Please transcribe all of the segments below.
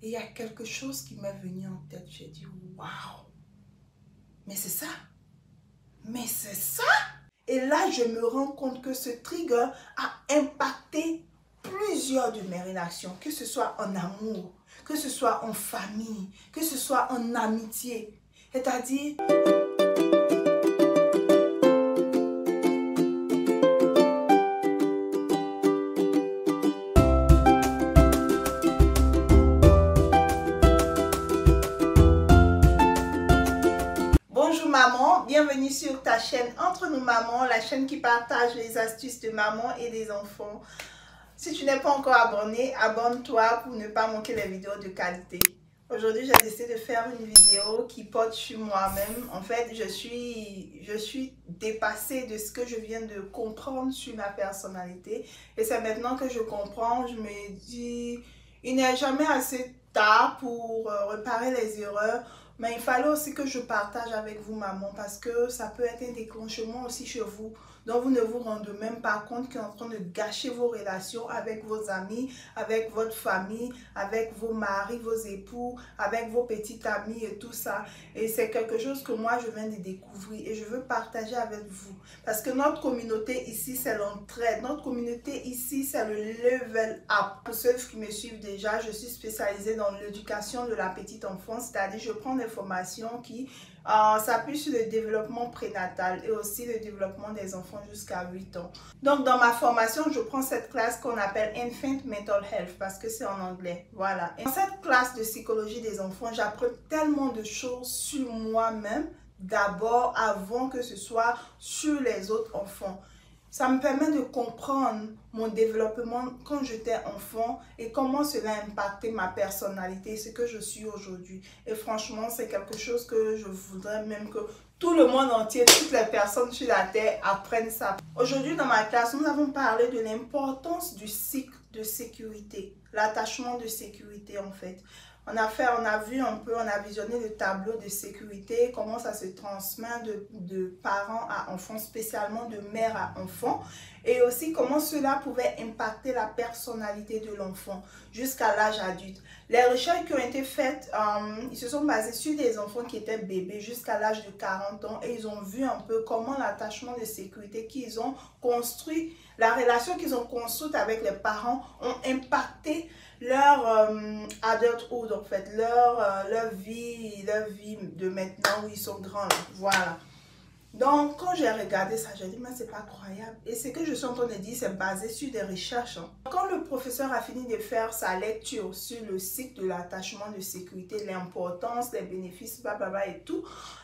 Et il y a quelque chose qui m'est venu en tête. J'ai dit, waouh, mais c'est ça. Mais c'est ça. Et là, je me rends compte que ce trigger a impacté plusieurs de mes relations, que ce soit en amour, que ce soit en famille, que ce soit en amitié. C'est-à-dire... Bonjour maman, bienvenue sur ta chaîne Entre nous mamans, la chaîne qui partage les astuces de maman et des enfants. Si tu n'es pas encore abonné, abonne-toi pour ne pas manquer les vidéos de qualité. Aujourd'hui, j'ai décidé de faire une vidéo qui porte sur moi-même. En fait, je suis dépassée de ce que je viens de comprendre sur ma personnalité. Et c'est maintenant que je comprends, je me dis, il n'est jamais assez tard pour réparer les erreurs. Mais il fallait aussi que je partage avec vous, maman, parce que ça peut être un déclenchement aussi chez vous, dont vous ne vous rendez même pas compte, qui est en train de gâcher vos relations avec vos amis, avec votre famille, avec vos maris, vos époux, avec vos petites amies et tout ça. Et c'est quelque chose que moi, je viens de découvrir et je veux partager avec vous. Parce que notre communauté ici, c'est l'entraide. Notre communauté ici, c'est le level up. Pour ceux qui me suivent déjà, je suis spécialisée dans l'éducation de la petite enfance, c'est-à-dire je prends des formations qui s'appuient sur le développement prénatal et aussi le développement des enfants jusqu'à 8 ans. Donc dans ma formation, je prends cette classe qu'on appelle Infant Mental Health parce que c'est en anglais. Voilà. Et dans cette classe de psychologie des enfants, j'apprends tellement de choses sur moi-même d'abord avant que ce soit sur les autres enfants. Ça me permet de comprendre mon développement quand j'étais enfant et comment cela a impacté ma personnalité, ce que je suis aujourd'hui. Et franchement, c'est quelque chose que je voudrais même que tout le monde entier, toutes les personnes sur la terre apprennent ça. Aujourd'hui, dans ma classe, nous avons parlé de l'importance du cycle de sécurité, l'attachement de sécurité en fait. On a vu un peu, on a visionné le tableau de sécurité, comment ça se transmet de parents à enfants, spécialement de mère à enfant, et aussi comment cela pouvait impacter la personnalité de l'enfant jusqu'à l'âge adulte. Les recherches qui ont été faites, ils se sont basés sur des enfants qui étaient bébés jusqu'à l'âge de 40 ans et ils ont vu un peu comment l'attachement de sécurité qu'ils ont construit, la relation qu'ils ont construite avec les parents ont impacté leur adulthood en fait, leur vie de maintenant où ils sont grands, voilà. Donc quand j'ai regardé ça, j'ai dit mais c'est pas croyable. Et ce que je suis en train de dire, c'est basé sur des recherches. Quand le professeur a fini de faire sa lecture sur le cycle de l'attachement de sécurité, l'importance, les bénéfices, blablabla et tout,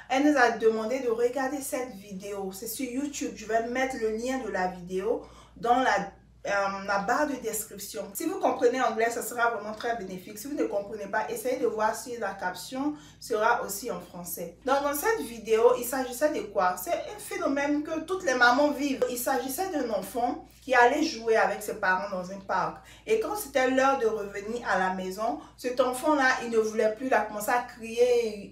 elle nous a demandé de regarder cette vidéo. C'est sur YouTube, je vais mettre le lien de la vidéo dans la barre de description. Si vous comprenez anglais, ça sera vraiment très bénéfique. Si vous ne comprenez pas, essayez de voir si la caption sera aussi en français. Donc dans cette vidéo, il s'agissait de quoi? C'est un phénomène que toutes les mamans vivent. Il s'agissait d'un enfant qui allait jouer avec ses parents dans un parc. Et quand c'était l'heure de revenir à la maison, cet enfant-là, il ne voulait plus, il a commencé à crier,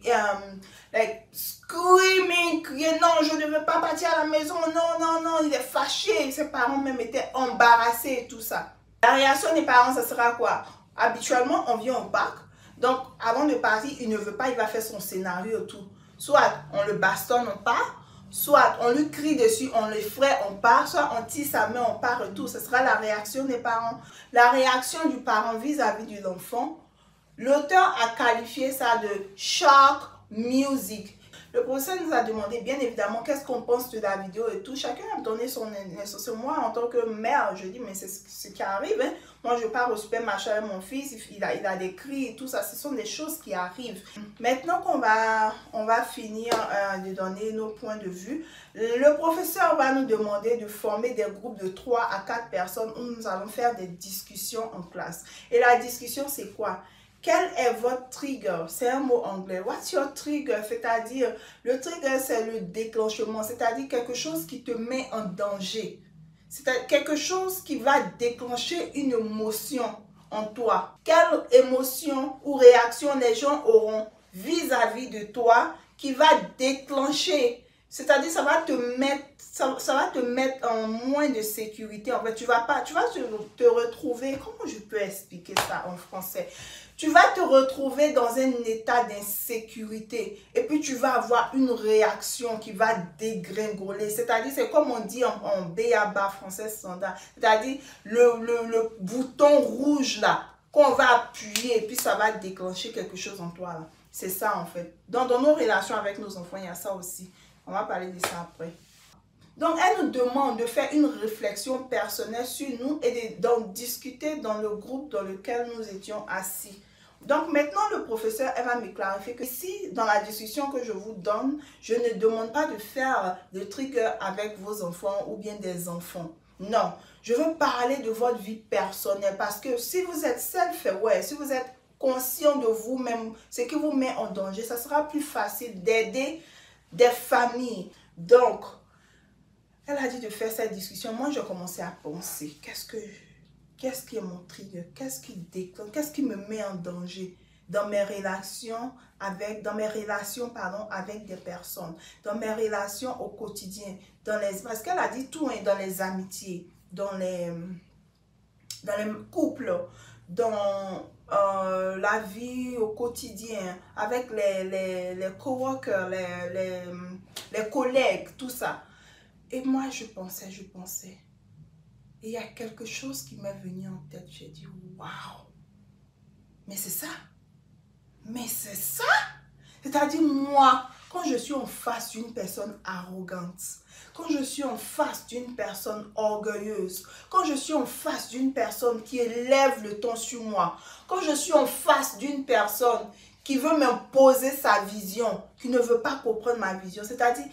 screaming, crier, non, je ne veux pas partir à la maison, non, non, non, il est fâché. Ses parents même étaient embarrassés et tout ça. La réaction des parents, ça sera quoi? Habituellement, on vient au parc, donc avant de partir, il ne veut pas, il va faire son scénario et tout. Soit on le bastonne, on part, soit on lui crie dessus, on l'effraie, on part, soit on tire sa main, on part et tout. Ce sera la réaction des parents. La réaction du parent vis-à-vis de l'enfant, l'auteur a qualifié ça de shock music. Le professeur nous a demandé bien évidemment qu'est-ce qu'on pense de la vidéo et tout. Chacun a donné son intention. Moi, en tant que mère, je dis mais c'est ce qui arrive. Hein. Moi, je pars au supermarché avec mon fils, il a des cris et tout ça. Ce sont des choses qui arrivent. Maintenant qu'on va finir de donner nos points de vue, le professeur va nous demander de former des groupes de 3 à 4 personnes où nous allons faire des discussions en classe. Et la discussion, c'est quoi? Quel est votre trigger? C'est un mot anglais. What's your trigger? C'est-à-dire, le trigger, c'est le déclenchement. C'est-à-dire quelque chose qui te met en danger. C'est quelque chose qui va déclencher une émotion en toi. Quelle émotion ou réaction les gens auront vis-à-vis de toi qui va déclencher? C'est-à-dire, ça va te mettre en moins de sécurité. En fait, tu vas te retrouver, comment je peux expliquer ça en français? tu vas te retrouver dans un état d'insécurité et puis tu vas avoir une réaction qui va dégringoler. C'est-à-dire, c'est comme on dit en B.A.B.A. français standard, c'est-à-dire le bouton rouge là, qu'on va appuyer et puis ça va déclencher quelque chose en toi là. C'est ça en fait. Dans nos relations avec nos enfants, il y a ça aussi. On va parler de ça après. Donc, elle nous demande de faire une réflexion personnelle sur nous et d'en discuter dans le groupe dans lequel nous étions assis. Donc, maintenant, le professeur, elle va me clarifier que si, dans la discussion que je vous donne, je ne demande pas de faire des triggers avec vos enfants ou bien des enfants. Non, je veux parler de votre vie personnelle parce que si vous êtes self-aware, si vous êtes conscient de vous-même, ce qui vous met en danger, ça sera plus facile d'aider des familles. Donc, elle a dit de faire cette discussion. Moi, j'ai commencé à penser, qu'est-ce qui est mon trigger? Qu'est-ce qui déclenche? Qu'est-ce qui me met en danger dans mes relations avec, avec des personnes, dans mes relations au quotidien, parce qu'elle a dit tout, hein, dans les amitiés, dans les couples, dans la vie au quotidien, avec les coworkers, les collègues, tout ça. Et moi, je pensais. Et il y a quelque chose qui m'est venu en tête. J'ai dit, waouh, mais c'est ça. Mais c'est ça. C'est-à-dire, moi, quand je suis en face d'une personne arrogante, quand je suis en face d'une personne orgueilleuse, quand je suis en face d'une personne qui élève le ton sur moi, quand je suis en face d'une personne qui veut m'imposer sa vision, qui ne veut pas comprendre ma vision, c'est-à-dire,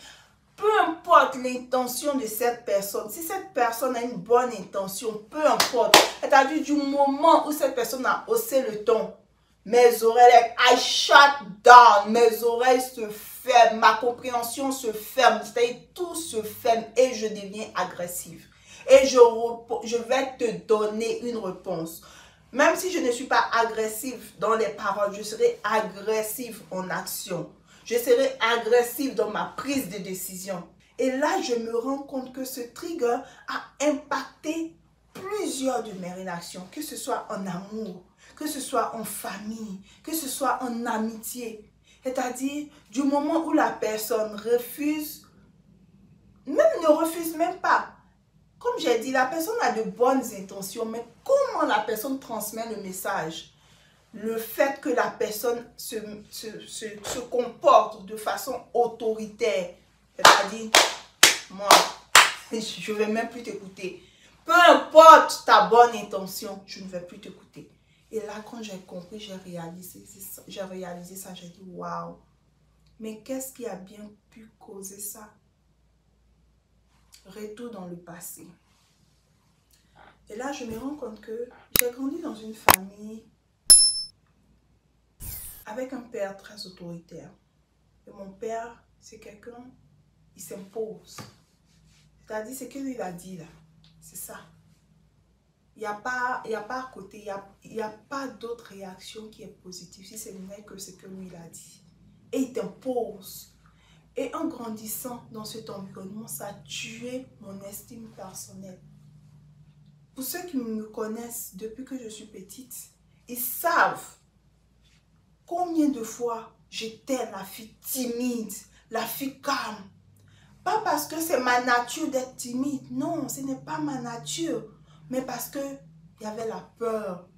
peu importe l'intention de cette personne, si cette personne a une bonne intention, peu importe, c'est-à-dire du moment où cette personne a haussé le ton, mes oreilles, I shut down, mes oreilles se ferment, ma compréhension se ferme, c'est-à-dire tout se ferme et je deviens agressive. Et je vais te donner une réponse. Même si je ne suis pas agressive dans les paroles, je serai agressive en action. Je serai agressive dans ma prise de décision. Et là, je me rends compte que ce trigger a impacté plusieurs de mes relations, que ce soit en amour, que ce soit en famille, que ce soit en amitié. C'est-à-dire, du moment où la personne refuse, ne refuse même pas. Comme j'ai dit, la personne a de bonnes intentions, mais comment la personne transmet le message? Le fait que la personne se comporte de façon autoritaire, c'est-à-dire, moi, je ne vais même plus t'écouter. Peu importe ta bonne intention, je ne vais plus t'écouter. Et là, quand j'ai compris, j'ai réalisé ça, j'ai dit, waouh, mais qu'est-ce qui a bien pu causer ça? Retour dans le passé. Et là, je me rends compte que j'ai grandi dans une famille avec un père très autoritaire. Et mon père, c'est quelqu'un, il s'impose. C'est-à-dire, ce que lui a dit là, c'est ça. Il n'y a pas à côté, il n'y a pas d'autre réaction qui est positive si ce n'est que ce que lui il a dit. Et il t'impose. Et en grandissant dans cet environnement, ça a tué mon estime personnelle. Pour ceux qui me connaissent depuis que je suis petite, ils savent combien de fois j'étais la fille timide, la fille calme. Pas parce que c'est ma nature d'être timide, non, ce n'est pas ma nature, mais parce que il y avait la peur.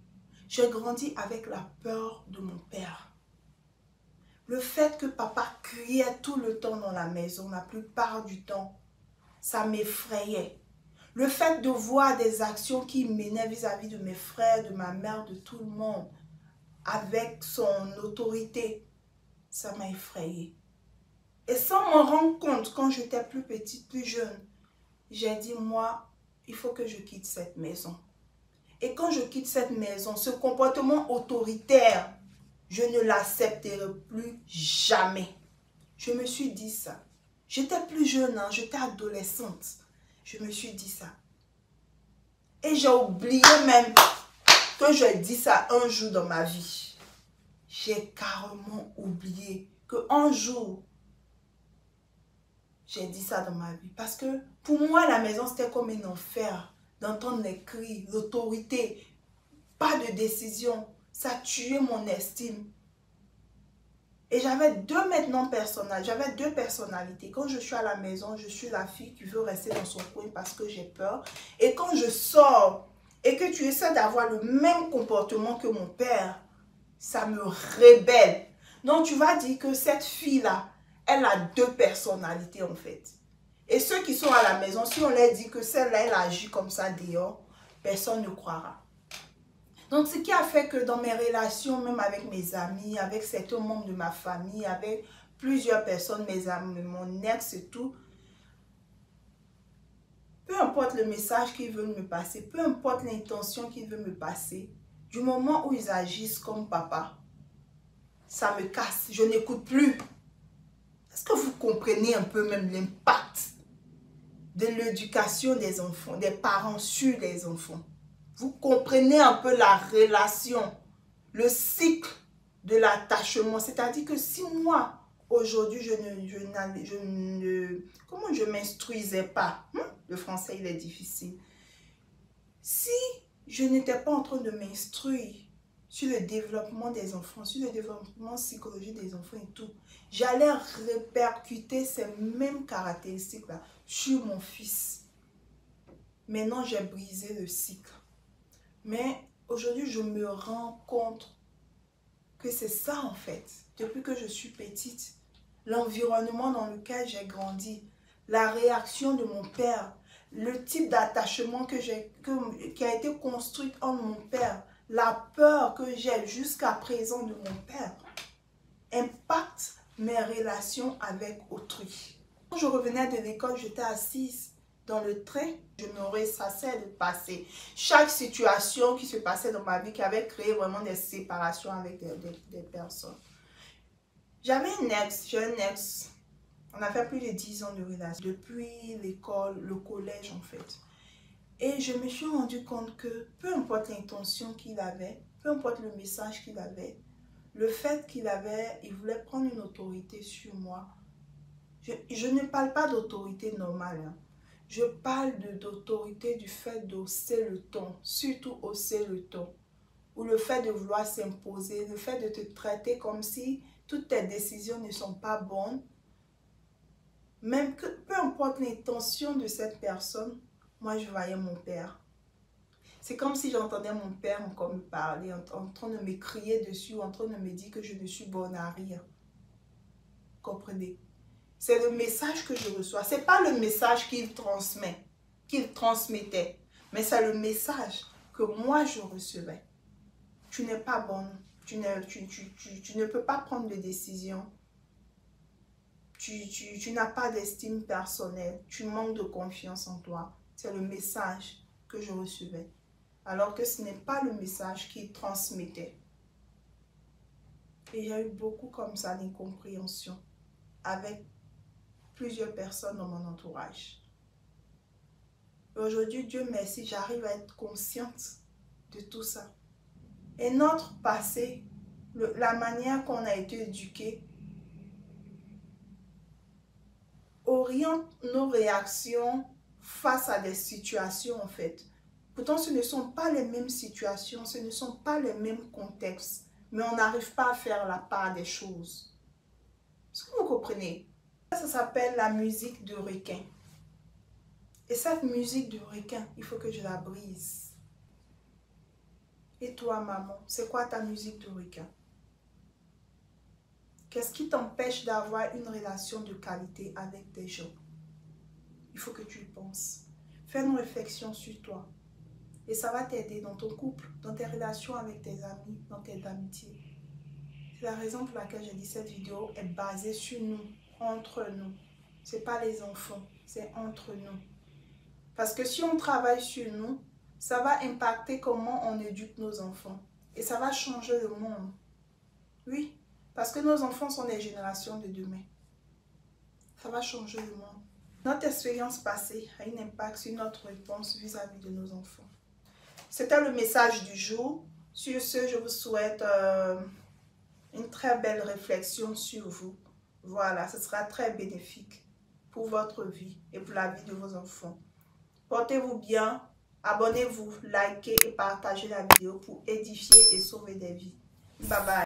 J'ai grandi avec la peur de mon père. Le fait que papa criait tout le temps dans la maison, la plupart du temps, ça m'effrayait. Le fait de voir des actions qui menaient vis-à-vis de mes frères, de ma mère, de tout le monde, avec son autorité, ça m'a effrayée. Et sans m'en rendre compte, quand j'étais plus petite, plus jeune, j'ai dit, moi, il faut que je quitte cette maison. Et quand je quitte cette maison, ce comportement autoritaire, je ne l'accepterai plus jamais. Je me suis dit ça. J'étais plus jeune, hein, j'étais adolescente. Je me suis dit ça. Et j'ai oublié même que j'ai dit ça un jour dans ma vie. J'ai carrément oublié qu'un jour, j'ai dit ça dans ma vie. Parce que pour moi, la maison, c'était comme un enfer. D'entendre les cris, l'autorité, pas de décision. Ça a tué mon estime. Et j'avais j'avais deux personnalités. Quand je suis à la maison, je suis la fille qui veut rester dans son coin parce que j'ai peur. Et quand je sors et que tu essaies d'avoir le même comportement que mon père, ça me rébelle. Donc tu vas dire que cette fille-là, elle a deux personnalités en fait. Et ceux qui sont à la maison, si on leur dit que celle-là, elle agit comme ça dehors, personne ne croira. Donc, ce qui a fait que dans mes relations, même avec mes amis, avec certains membres de ma famille, avec plusieurs personnes, mes amis, mon ex et tout, peu importe le message qu'ils veulent me passer, peu importe l'intention qu'ils veulent me passer, du moment où ils agissent comme papa, ça me casse, je n'écoute plus. Est-ce que vous comprenez un peu même l'impact de l'éducation des enfants, des parents sur les enfants? Vous comprenez un peu la relation, le cycle de l'attachement. C'est-à-dire que si moi, aujourd'hui, je ne m'instruisais pas, le français, il est difficile. Si je n'étais pas en train de m'instruire sur le développement des enfants, sur le développement psychologique des enfants et tout, j'allais répercuter ces mêmes caractéristiques-là sur mon fils. Maintenant, j'ai brisé le cycle. Mais aujourd'hui, je me rends compte que c'est ça en fait. Depuis que je suis petite, l'environnement dans lequel j'ai grandi, la réaction de mon père, le type d'attachement qui a été construit en mon père, la peur que j'ai jusqu'à présent de mon père, impacte mes relations avec autrui. Quand je revenais de l'école, j'étais assise dans le train, je me ressassais de passer. Chaque situation qui se passait dans ma vie qui avait créé vraiment des séparations avec des personnes. J'avais j'ai un ex. On a fait plus de 10 ans de relation. Depuis l'école, le collège en fait. Et je me suis rendu compte que peu importe l'intention qu'il avait, peu importe le message qu'il avait, le fait il voulait prendre une autorité sur moi. Je ne parle pas d'autorité normale, hein. Je parle d'autorité du fait d'hausser le ton, surtout hausser le ton. Ou le fait de vouloir s'imposer, le fait de te traiter comme si toutes tes décisions ne sont pas bonnes. Même que peu importe l'intention de cette personne, moi je voyais mon père. C'est comme si j'entendais mon père encore me parler, en train de me crier dessus, en train de me dire que je ne suis bonne à rien. Comprenez? C'est le message que je reçois. Ce n'est pas le message qu'il transmettait, mais c'est le message que moi je recevais. Tu n'es pas bonne. Tu ne peux pas prendre de décision. Tu n'as pas d'estime personnelle. Tu manques de confiance en toi. C'est le message que je recevais. Alors que ce n'est pas le message qu'il transmettait. Et il y a eu beaucoup comme ça d'incompréhension avec plusieurs personnes dans mon entourage. Aujourd'hui, Dieu merci, j'arrive à être consciente de tout ça. Et notre passé, la manière qu'on a été éduqué, oriente nos réactions face à des situations en fait. Pourtant, ce ne sont pas les mêmes situations, ce ne sont pas les mêmes contextes, mais on n'arrive pas à faire la part des choses. Est-ce que vous comprenez? Ça s'appelle la musique de requin. Et cette musique de requin, il faut que je la brise. Et toi, maman, c'est quoi ta musique de requin? Qu'est-ce qui t'empêche d'avoir une relation de qualité avec des gens? Il faut que tu y penses. Fais une réflexion sur toi. Et ça va t'aider dans ton couple, dans tes relations avec tes amis, dans tes amitiés. C'est la raison pour laquelle j'ai dit cette vidéo est basée sur nous, entre nous. Ce n'est pas les enfants, c'est entre nous. Parce que si on travaille sur nous, ça va impacter comment on éduque nos enfants. Et ça va changer le monde. Oui, parce que nos enfants sont les générations de demain. Ça va changer le monde. Notre expérience passée a un impact sur notre réponse vis-à-vis de nos enfants. C'était le message du jour. Sur ce, je vous souhaite une très belle réflexion sur vous. Voilà, ce sera très bénéfique pour votre vie et pour la vie de vos enfants. Portez-vous bien. Abonnez-vous, likez et partagez la vidéo pour édifier et sauver des vies. Bye bye.